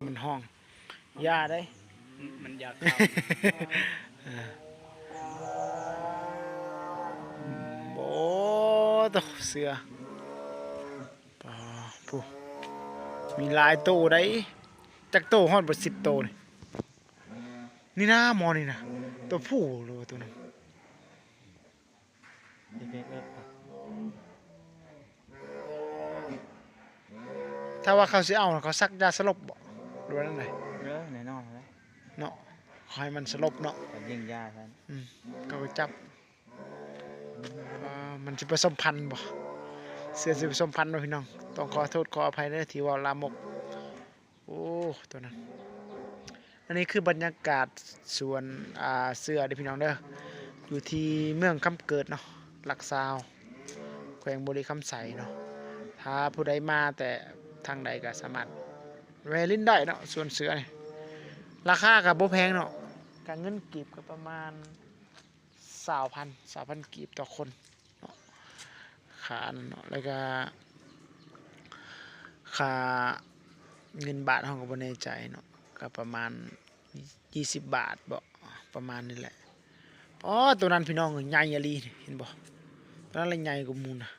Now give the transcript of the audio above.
มันห้องยาได้มันอยากเข้า โอ้ตัวเสือปาผู้มีหลายโตได้จักโตฮอดบ่10 โตเลยนี่นะหมอนี่นะตัวผู้หรือว่าตัวนึงถ้าว่าเขาสิเอาเขาซักยาสลบบ่หรือว่านั่นไดแน่นอนเลย เนาะขอให้มันสลบเนาะ ยิงยาท่าน เขาก็จับมันสิผสมพันธุ์บ่เสือสิผสมพันธุ์บ่พี่น้องต้องขอโทษขออภัยเด้อที่เว่าลามกโอ้ตัวนั้นอันนี้คือบรรยากาศสวนเสือเด้อพี่น้องเด้ออยู่ที่เมืองคำเกิดเนาะหลักซาวแขวงบุรีคำไสเนาะถ้าผู้ใดมาแต่ทางใดก็สามารถแวะลิ้นได้เนาะสวนเสือนี่ราคาก็บ่แพงเนาะการเงินกีบก็ประมาณ20,000กีบต่อคนเนาะค่านั่นเนาะแล้วก็ค่าเงินบาทเฮาก็บ่แน่ใจเนาะก็ประมาณ20 บาทบ่ประมาณนี้แหละอ๋อตัวนั้นพี่น้องใหญ่อีหลีเห็นบ่ตัวนั้นเลยใหญ่กว่าหมู่น่ะ